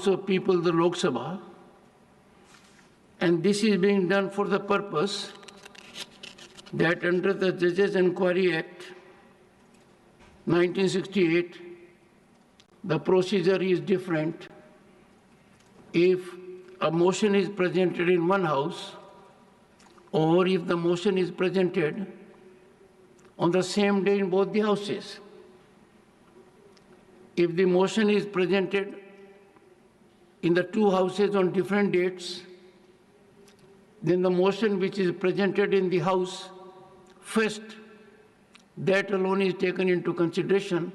House of People, the Lok Sabha, and this is being done for the purpose that under the Judges Enquiry Act 1968, the procedure is different. If a motion is presented in one house, or if the motion is presented on the same day in both the houses. If the motion is presented in the two houses on different dates, then the motion which is presented in the house first, that alone is taken into consideration,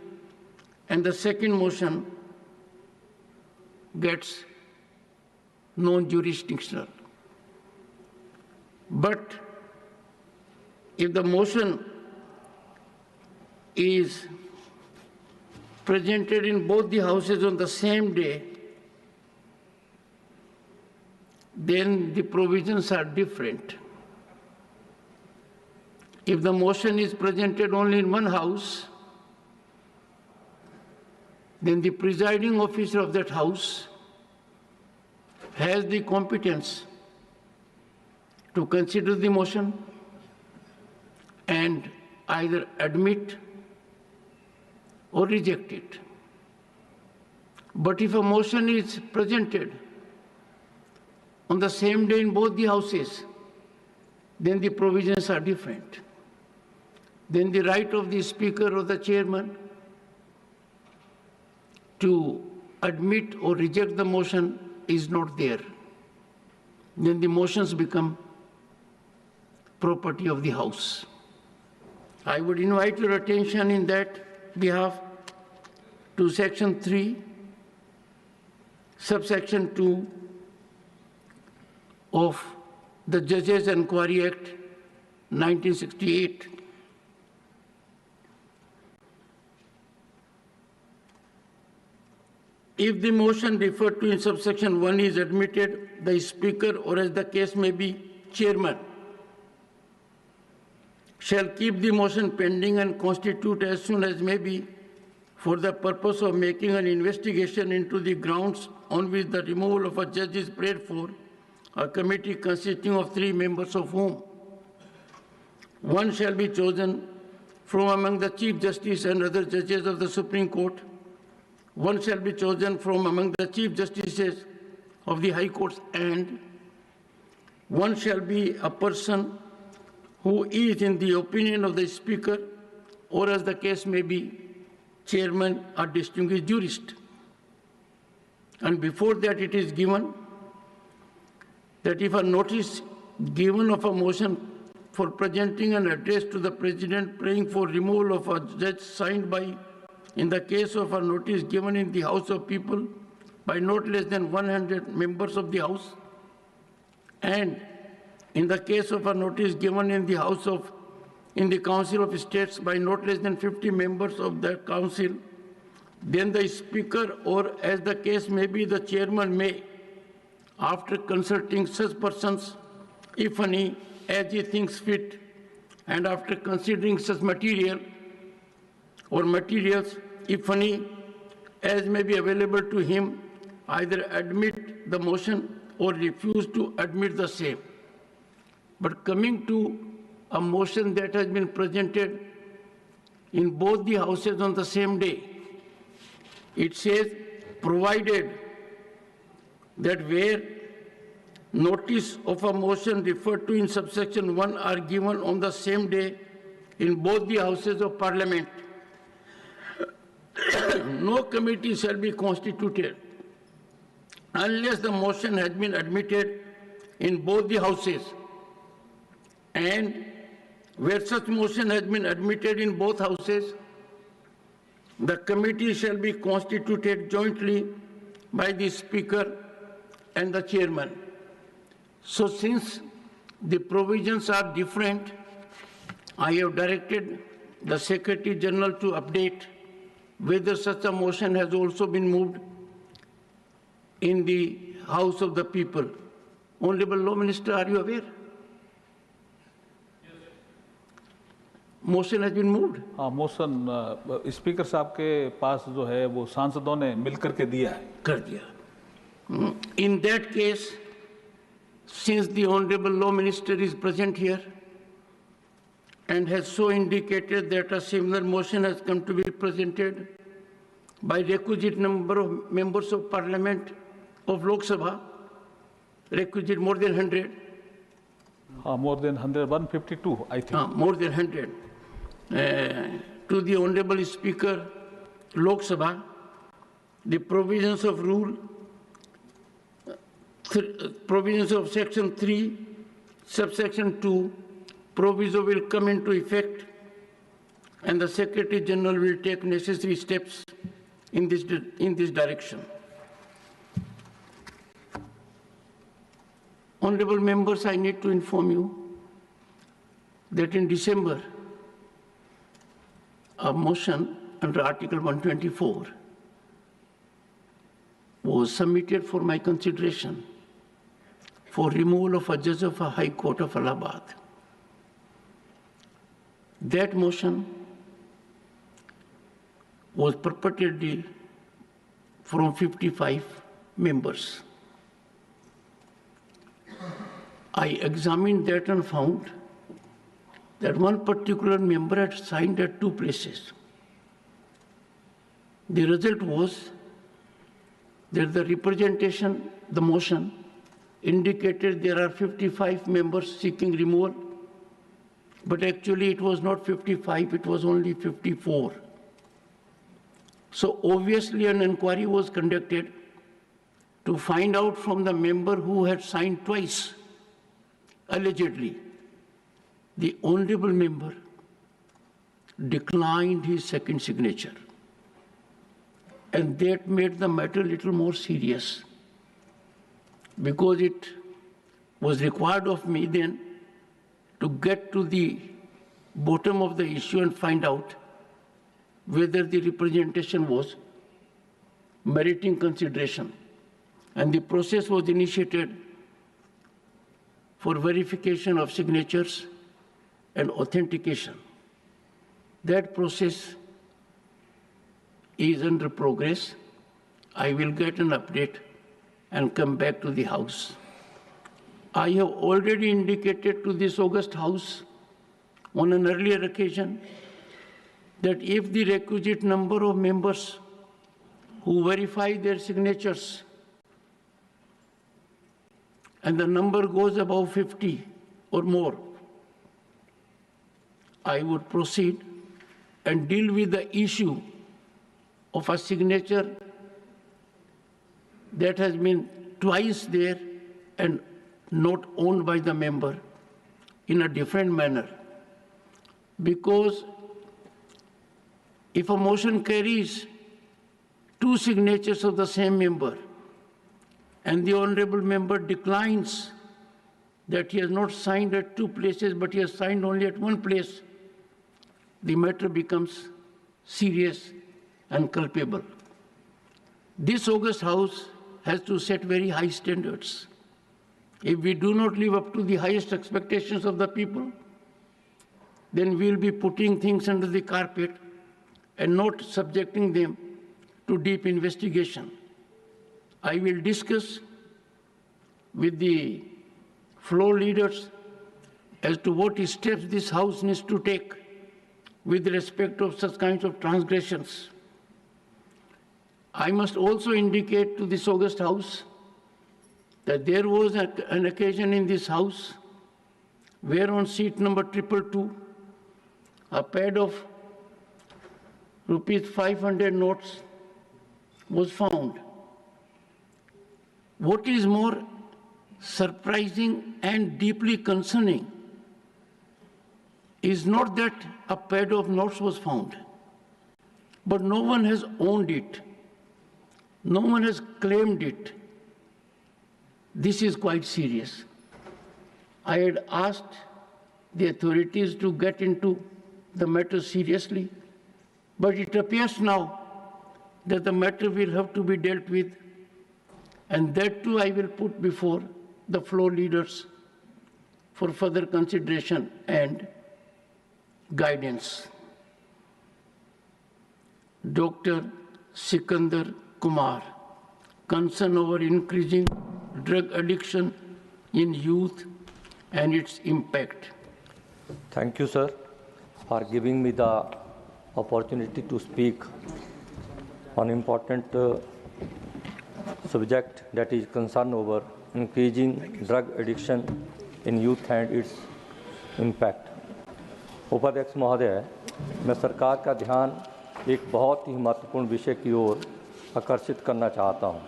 and the second motion gets non-jurisdictional. But if the motion is presented in both the houses on the same day, then the provisions are different. If the motion is presented only in one house, then the presiding officer of that house has the competence to consider the motion and either admit or reject it. But if a motion is presented on the same day in both the houses, then the provisions are different. Then the right of the Speaker or the Chairman to admit or reject the motion is not there. Then the motions become property of the House. I would invite your attention in that behalf to Section 3, Subsection 2 of the Judges Enquiry Act 1968. If the motion referred to in subsection 1 is admitted, the Speaker, or as the case may be, Chairman, shall keep the motion pending and constitute as soon as may be for the purpose of making an investigation into the grounds on which the removal of a judge is prayed for, a committee consisting of 3 members of whom one shall be chosen from among the Chief Justice and other judges of the Supreme Court, one shall be chosen from among the Chief Justices of the High Courts, and one shall be a person who is, in the opinion of the Speaker, or as the case may be, Chairman, a distinguished jurist. And before that it is given that if a notice given of a motion for presenting an address to the President praying for removal of a judge signed by, in the case of a notice given in the House of People by not less than 100 members of the House, and in the case of a notice given in the Council of States by not less than 50 members of the Council, then the Speaker, or as the case may be, the Chairman may, after consulting such persons, if any, as he thinks fit, and after considering such material or materials, if any, as may be available to him, either admit the motion or refuse to admit the same. But coming to a motion that has been presented in both the houses on the same day, it says, provided that where notice of a motion referred to in subsection 1 are given on the same day in both the houses of Parliament, no committee shall be constituted unless the motion has been admitted in both the houses, and where such motion has been admitted in both houses, the committee shall be constituted jointly by the Speaker and the Chairman. So since the provisions are different, I have directed the Secretary General to update whether such a motion has also been moved in the House of the People. Honorable Law Minister, are you aware? Motion has been moved. हाँ, motion speaker साहब के पास जो है वो सांसदों ने मिलकर के दिया है, कर दिया। In that case, since the Honorable Law Minister is present here and has so indicated that a similar motion has come to be presented by requisite number of members of Parliament of Lok Sabha, requisite more than 100. More than 100, 152, I think. More than 100. To the Honorable Speaker, Lok Sabha, the provisions of provisions of Section 3, subsection 2, proviso will come into effect, and the Secretary General will take necessary steps in this direction. Honorable members, I need to inform you that in December, a motion under Article 124 was submitted for my consideration for removal of a judge of a High Court of Allahabad. That motion was purportedly from 55 members. I examined that and found that one particular member had signed at 2 places. The result was that the representation, the motion, indicated there are 55 members seeking removal, but actually it was not 55, it was only 54. So obviously an inquiry was conducted to find out from the member who had signed twice, allegedly. The honorable member declined his second signature. And that made the matter a little more serious, because it was required of me then to get to the bottom of the issue and find out whether the representation was meriting consideration. And the process was initiated for verification of signatures and authentication. That process is under progress. I will get an update and come back to the House. I have already indicated to this august House on an earlier occasion that if the requisite number of members who verify their signatures and the number goes above 50 or more, I would proceed and deal with the issue of a signature that has been twice there and not owned by the member in a different manner. Because if a motion carries 2 signatures of the same member and the honorable member declines that he has not signed at 2 places but he has signed only at 1 place, the matter becomes serious and culpable. This august House has to set very high standards. If we do not live up to the highest expectations of the people, then we'll be putting things under the carpet and not subjecting them to deep investigation. I will discuss with the floor leaders as to what steps this House needs to take with respect of such kinds of transgressions. I must also indicate to this august House that there was an occasion in this House where on seat number 222, a pad of ₹500 notes was found. What is more surprising and deeply concerning is not that a pad of notes was found, but no one has owned it. No one has claimed it. This is quite serious. I had asked the authorities to get into the matter seriously, but it appears now that the matter will have to be dealt with, and that too I will put before the floor leaders for further consideration and guidance. Dr. Sikandar Kumar, concern over increasing drug addiction in youth and its impact. Thank you, sir, for giving me the opportunity to speak on important subject, that is concern over increasing drug addiction in youth and its impact. उपाध्यक्ष महोदय, मैं सरकार का ध्यान एक बहुत ही महत्वपूर्ण विषय की ओर आकर्षित करना चाहता हूं।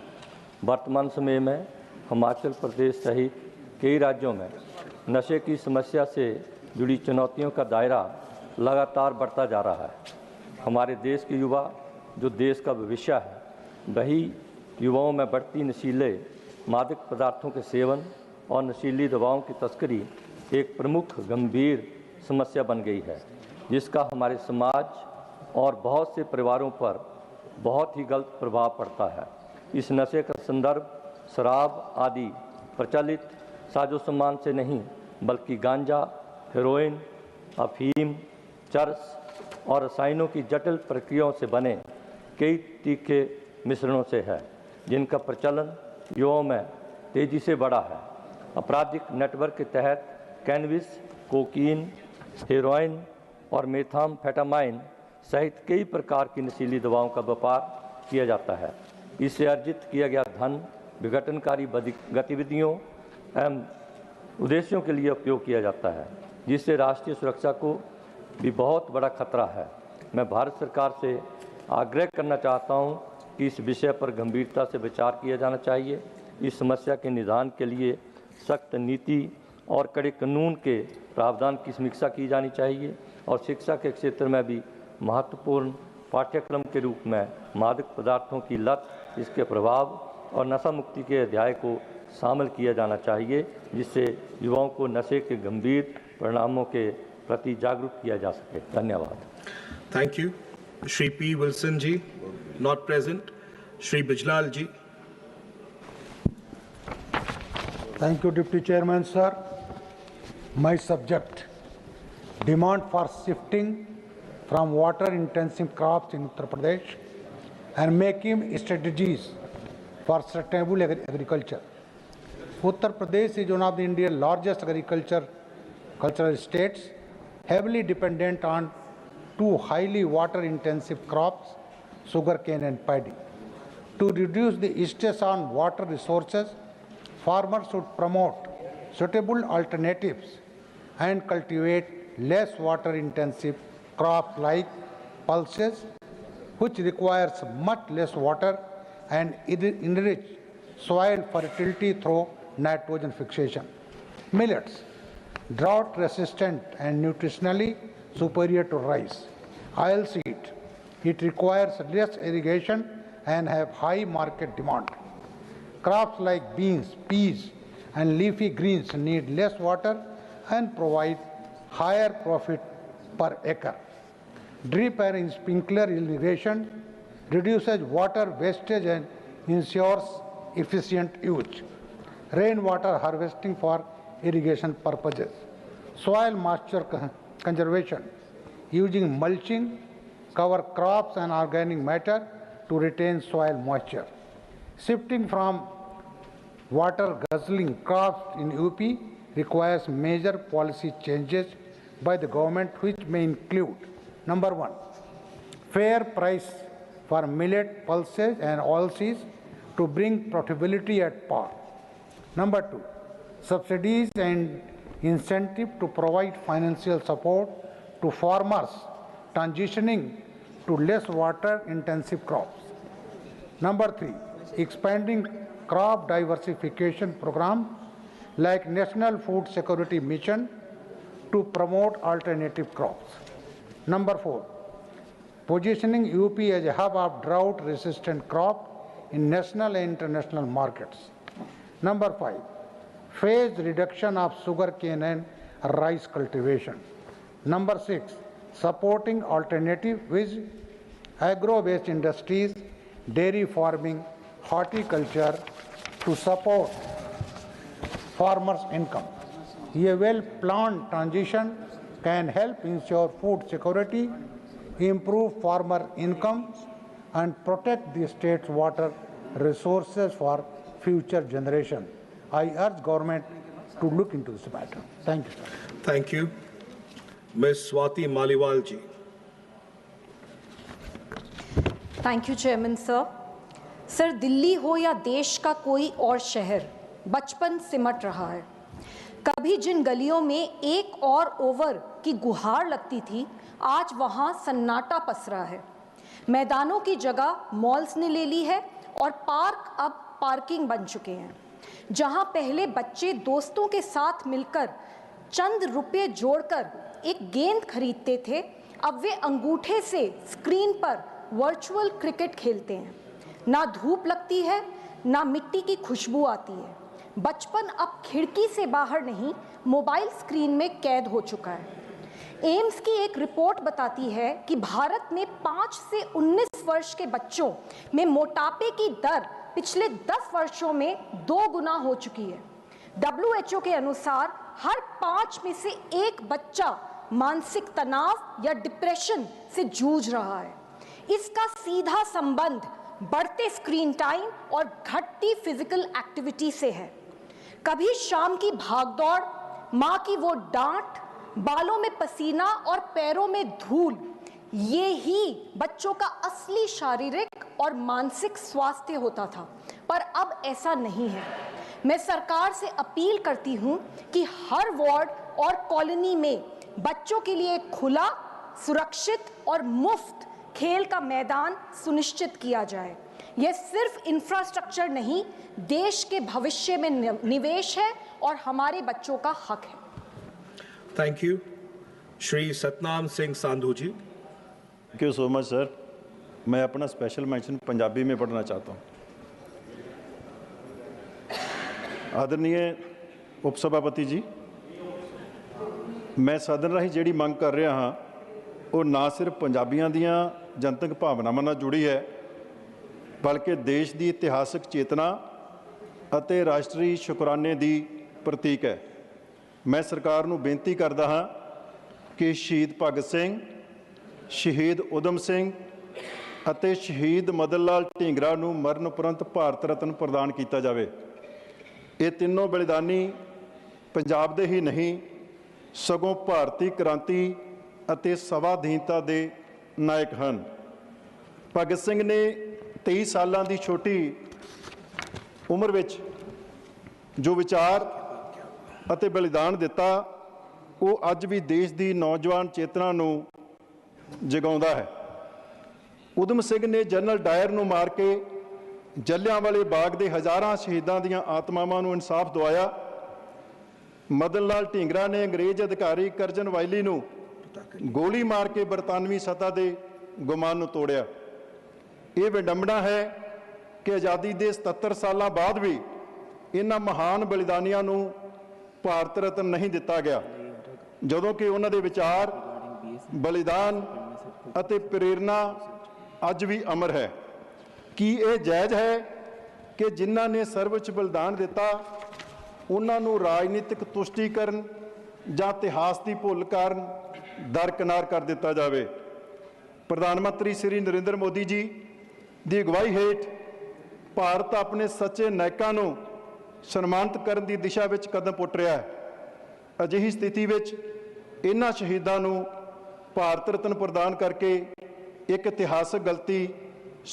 वर्तमान समय में हिमाचल प्रदेश सहित कई राज्यों में नशे की समस्या से जुड़ी चुनौतियों का दायरा लगातार बढ़ता जा रहा है। हमारे देश के युवा जो देश का भविष्य है, वही युवाओं में बढ़ती नशीले मादक पदार्थों के सेवन और नशीली दवाओं की तस्करी एक प्रमुख गंभीर समस्या बन गई है, जिसका हमारे समाज और बहुत से परिवारों पर बहुत ही गलत प्रभाव पड़ता है। इस नशे का संदर्भ शराब आदि प्रचलित साजो सामान से नहीं, बल्कि गांजा, हेरोइन, अफीम, चरस और रसायनों की जटिल प्रक्रियाओं से बने कई तीखे मिश्रणों से है, जिनका प्रचलन युवाओं में तेजी से बढ़ा है। आपराधिक नेटवर्क के तहत कैनबिस, कोकीन, हेरोइन और मेथाम्फेटामाइन सहित कई प्रकार की नशीली दवाओं का व्यापार किया जाता है। इससे अर्जित किया गया धन विघटनकारी गतिविधियों एवं उद्देश्यों के लिए उपयोग किया जाता है, जिससे राष्ट्रीय सुरक्षा को भी बहुत बड़ा खतरा है। मैं भारत सरकार से आग्रह करना चाहता हूं कि इस विषय पर गंभीरता से विचार किया जाना चाहिए। इस समस्या के निदान के लिए सख्त नीति और कड़े कानून के प्रावधान की समीक्षा की जानी चाहिए और शिक्षा के क्षेत्र में भी महत्वपूर्ण पाठ्यक्रम के रूप में मादक पदार्थों की लत, इसके प्रभाव और नशा मुक्ति के अध्याय को शामिल किया जाना चाहिए, जिससे युवाओं को नशे के गंभीर परिणामों के प्रति जागरूक किया जा सके। धन्यवाद। Thank you. Shri P. Wilson ji, not present. Shri Bijlal ji. Thank you, Deputy Chairman, sir. My subject, demand for shifting from water-intensive crops in Uttar Pradesh and making strategies for sustainable agriculture. Uttar Pradesh is one of the India's largest agricultural states, heavily dependent on two highly water-intensive crops, sugarcane and paddy. To reduce the stress on water resources, farmers should promote suitable alternatives and cultivate less water-intensive crops like pulses, which requires much less water and enrich soil fertility through nitrogen fixation. Millets, drought-resistant and nutritionally superior to rice. Oilseed, it requires less irrigation and have high market demand. Crops like beans, peas, and leafy greens need less water and provide higher profit per acre. Drip and sprinkler irrigation reduces water wastage and ensures efficient use. Rainwater harvesting for irrigation purposes. Soil moisture conservation using mulching, cover crops and organic matter to retain soil moisture. Shifting from water guzzling crops in UP requires major policy changes by the government, which may include: number one, fair price for millet, pulses and oilseeds to bring profitability at par. Number two, subsidies and incentive to provide financial support to farmers transitioning to less water-intensive crops. Number three, expanding crop diversification program like National Food Security Mission to promote alternative crops. Number four, positioning UP as a hub of drought-resistant crop in national and international markets. Number five, phased reduction of sugarcane and rice cultivation. Number six, supporting alternative with agro-based industries, dairy farming, horticulture to support farmers' income. A well-planned transition can help ensure food security, improve farmer income, and protect the state's water resources for future generation. I urge government to look into this matter. Thank you, sir. Thank you. Ms. Swati Maliwal ji. Thank you chairman sir. Sir, Delhi हो या देश का कोई और शहर, बचपन सिमट रहा है। कभी जिन गलियों में एक और ओवर की गुहार लगती थी, आज वहां सन्नाटा पसरा है। मैदानों की जगह मॉल्स ने ले ली है और पार्क अब पार्किंग बन चुके हैं। जहां पहले बच्चे दोस्तों के साथ मिलकर चंद रुपए जोड़कर एक गेंद खरीदते थे, अब वे अंगूठे से स्क्रीन पर वर्चुअल क्रिकेट खेलते हैं। ना धूप लगती है, ना मिट्टी की खुशबू आती है। बचपन अब खिड़की से बाहर नहीं, मोबाइल स्क्रीन में कैद हो चुका है। एम्स की एक रिपोर्ट बताती है कि भारत में 5 से 19 वर्ष के बच्चों में मोटापे की दर पिछले 10 वर्षों में 2 गुना हो चुकी है। WHO के अनुसार हर 5 में से 1 बच्चा मानसिक तनाव या डिप्रेशन से जूझ रहा है। इसका सीधा संबंध बढ़ते स्क्रीन टाइम और घटती फिजिकल एक्टिविटी से है। कभी शाम की भागदौड़, माँ की वो डांट, बालों में पसीना और पैरों में धूल, ये ही बच्चों का असली शारीरिक और मानसिक स्वास्थ्य होता था, पर अब ऐसा नहीं है। मैं सरकार से अपील करती हूँ कि हर वार्ड और कॉलोनी में बच्चों के लिए खुला, सुरक्षित और मुफ्त खेल का मैदान सुनिश्चित किया जाए। यह सिर्फ इंफ्रास्ट्रक्चर नहीं, देश के भविष्य में निवेश है और हमारे बच्चों का हक है। Thank you. Shri Satnam Singh Sandhu ji. Thank you so much sir. मैं अपना स्पेशल मेंशन पंजाबी में पढ़ना चाहता हूँ। आदरणीय उपसभापति जी, मैं सदन राही ਜਿਹੜੀ ਮੰਗ ਕਰ ਰਿਹਾ ਹਾਂ ਉਹ ਨਾ ਸਿਰਫ ਪੰਜਾਬੀਆਂ ਦੀਆਂ ਜਨਤਕ ਭਾਵਨਾਵਾਂ ਨਾਲ ਜੁੜੀ ਹੈ, ਬਲਕਿ ਦੇਸ਼ ਦੀ ਇਤਿਹਾਸਕ ਚੇਤਨਾ ਅਤੇ ਰਾਸ਼ਟਰੀ ਸ਼ੁਕਰਾਨੇ ਦੀ ਪ੍ਰਤੀਕ ਹੈ। ਮੈਂ ਸਰਕਾਰ ਨੂੰ ਬੇਨਤੀ ਕਰਦਾ ਹਾਂ ਕਿ ਸ਼ਹੀਦ ਭਗਤ ਸਿੰਘ, ਸ਼ਹੀਦ ਊਧਮ ਸਿੰਘ ਅਤੇ ਸ਼ਹੀਦ ਮਦਨ ਲਾਲ ਢੀਂਗਰਾ ਨੂੰ ਮਰਨ ਉਪਰੰਤ ਭਾਰਤ ਰਤਨ ਪ੍ਰਦਾਨ ਕੀਤਾ ਜਾਵੇ। ਇਹ ਤਿੰਨੋਂ ਬਲੀਦਾਨੀ ਪੰਜਾਬ ਦੇ ਹੀ ਨਹੀਂ, ਸਗੋਂ ਭਾਰਤੀ ਕ੍ਰਾਂਤੀ ਅਤੇ ਸਵਾਧੀਨਤਾ ਦੇ ਨਾਇਕ ਹਨ। ਭਗਤ ਸਿੰਘ ਨੇ 23 ਸਾਲਾਂ ਦੀ ਛੋਟੀ ਉਮਰ ਵਿੱਚ ਜੋ ਵਿਚਾਰ ਅਤੇ ਬਲੀਦਾਨ ਦਿੱਤਾ, ਉਹ ਅੱਜ ਵੀ ਦੇਸ਼ ਦੀ ਨੌਜਵਾਨ ਚੇਤਨਾ ਨੂੰ ਜਗਾਉਂਦਾ ਹੈ। ਊਧਮ ਸਿੰਘ ਨੇ ਜਨਰਲ ਡਾਇਰ ਨੂੰ ਮਾਰ ਕੇ ਜਲਿਆਂਵਾਲੇ ਬਾਗ ਦੇ ਹਜ਼ਾਰਾਂ ਸ਼ਹੀਦਾਂ ਦੀਆਂ ਆਤਮਾਵਾਂ ਨੂੰ ਇਨਸਾਫ ਦਿਵਾਇਆ। ਮਦਨ ਲਾਲ ਢੀਂਗਰਾ ਨੇ ਅੰਗਰੇਜ਼ ਅਧਿਕਾਰੀ ਕਰਜਨ ਵਾਇਲੀ ਨੂੰ ਗੋਲੀ ਮਾਰ ਕੇ ਬਰਤਾਨਵੀ ਸੱਤਾ ਦੇ ਗੁਮਾਨ ਨੂੰ ਤੋੜਿਆ। ਇਹ ਵਿਡੰਬਣਾ ਹੈ ਕਿ ਆਜ਼ਾਦੀ ਦੇ 77 ਸਾਲਾਂ ਬਾਅਦ ਵੀ ਇਹਨਾਂ ਮਹਾਨ ਬਲੀਦਾਨੀਆਂ ਨੂੰ ਭਾਰਤ ਰਤਨ ਨਹੀਂ ਦਿੱਤਾ ਗਿਆ, ਜਦੋਂ ਕਿ ਉਹਨਾਂ ਦੇ ਵਿਚਾਰ, ਬਲੀਦਾਨ ਅਤੇ ਪ੍ਰੇਰਨਾ ਅੱਜ ਵੀ ਅਮਰ ਹੈ। ਕੀ ਇਹ ਜਾਇਜ਼ ਹੈ ਕਿ ਜਿਨ੍ਹਾਂ ਨੇ ਸਰਵਉੱਚ ਬਲੀਦਾਨ ਦਿੱਤਾ ਉਹਨਾਂ ਨੂੰ ਰਾਜਨੀਤਿਕ ਤੁਸ਼ਟੀਕਰਨ ਜਾਂ ਇਤਿਹਾਸ ਦੀ ਭੁੱਲ ਕਾਰਨ ਦਰਕਿਨਾਰ ਕਰ ਦਿੱਤਾ ਜਾਵੇ? ਪ੍ਰਧਾਨ ਮੰਤਰੀ ਸ਼੍ਰੀ ਨਰਿੰਦਰ ਮੋਦੀ ਜੀ ਦੀ ਅਗਵਾਈ ਹੇਠ ਭਾਰਤ ਆਪਣੇ ਸੱਚੇ ਨਾਇਕਾਂ ਨੂੰ ਸਨਮਾਨਿਤ ਕਰਨ ਦੀ ਦਿਸ਼ਾ ਵਿੱਚ ਕਦਮ ਪੁੱਟ ਰਿਹਾ ਹੈ। ਅਜਿਹੀ ਸਥਿਤੀ ਵਿੱਚ ਇਹਨਾਂ ਸ਼ਹੀਦਾਂ ਨੂੰ ਭਾਰਤ ਰਤਨ ਪ੍ਰਦਾਨ ਕਰਕੇ ਇੱਕ ਇਤਿਹਾਸਕ ਗਲਤੀ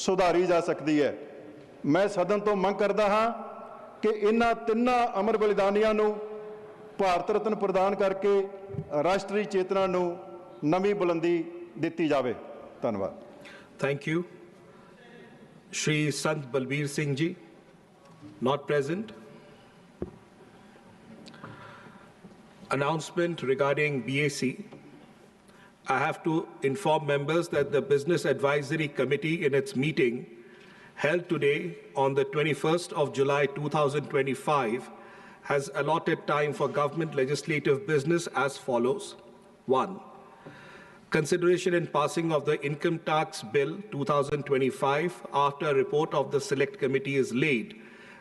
ਸੁਧਾਰੀ ਜਾ ਸਕਦੀ ਹੈ। ਮੈਂ ਸਦਨ ਤੋਂ ਮੰਗ ਕਰਦਾ ਹਾਂ ਕਿ ਇਹਨਾਂ ਤਿੰਨਾਂ ਅਮਰ ਬਲੀਦਾਨੀਆਂ ਨੂੰ ਭਾਰਤ ਰਤਨ ਪ੍ਰਦਾਨ ਕਰਕੇ ਰਾਸ਼ਟਰੀ ਚੇਤਨਾ ਨੂੰ ਨਵੀਂ ਬੁਲੰਦੀ ਦਿੱਤੀ ਜਾਵੇ। ਧੰਨਵਾਦ। Thank you. Shri Sant Balbir Singh ji, not present. Announcement regarding BAC. I have to inform members that the Business Advisory Committee in its meeting held today on the 21st of July 2025 has allotted time for government legislative business as follows. 1. Consideration and passing of the Income Tax Bill 2025 after a report of the Select Committee is laid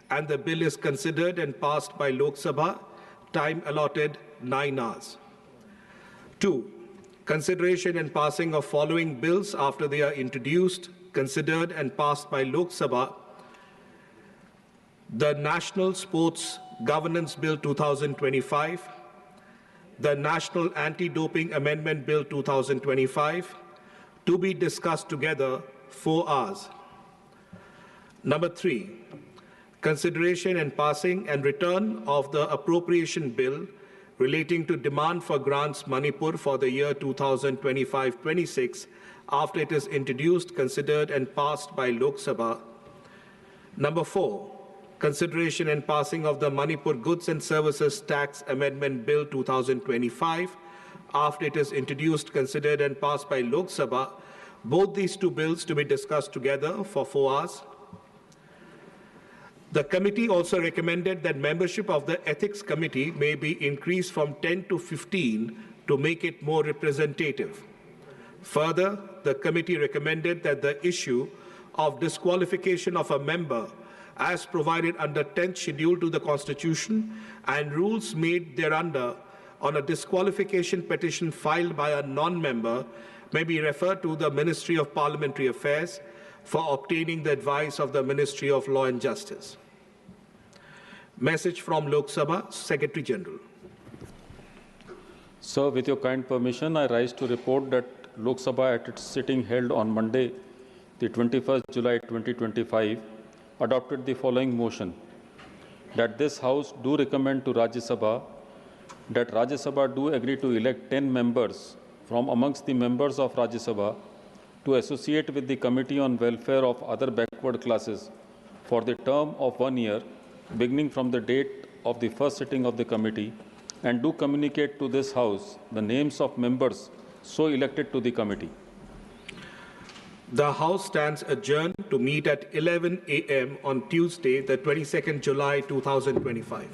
and the bill is considered and passed by Lok Sabha, time allotted 9 hours. 2. Consideration and passing of following bills after they are introduced, considered and passed by Lok Sabha the National Sports Governance Bill 2025, the National Anti-Doping Amendment Bill 2025, to be discussed together 4 hours. Number 3, consideration and passing and return of the appropriation bill relating to demand for grants Manipur for the year 2025-26 after it is introduced, considered and passed by Lok Sabha. Number 4, consideration and passing of the Manipur Goods and Services Tax Amendment Bill 2025 after it is introduced, considered and passed by Lok Sabha. Both these two bills to be discussed together for 4 hours. The committee also recommended that membership of the Ethics Committee may be increased from 10 to 15 to make it more representative. Further, the committee recommended that the issue of disqualification of a member as provided under 10th schedule to the Constitution and rules made thereunder on a disqualification petition filed by a non-member may be referred to the Ministry of Parliamentary Affairs for obtaining the advice of the Ministry of Law and Justice. Message from Lok Sabha, Secretary General. Sir, with your kind permission, I rise to report that Lok Sabha at its sitting held on Monday, the 21st July 2025, adopted the following motion: that this House do recommend to Rajya Sabha that Rajya Sabha do agree to elect 10 members from amongst the members of Rajya Sabha to associate with the Committee on Welfare of Other Backward Classes for the term of 1 year, beginning from the date of the first sitting of the committee, and do communicate to this House the names of members so elected to the committee. The House stands adjourned to meet at 11 a.m. on Tuesday, the 22nd July 2025.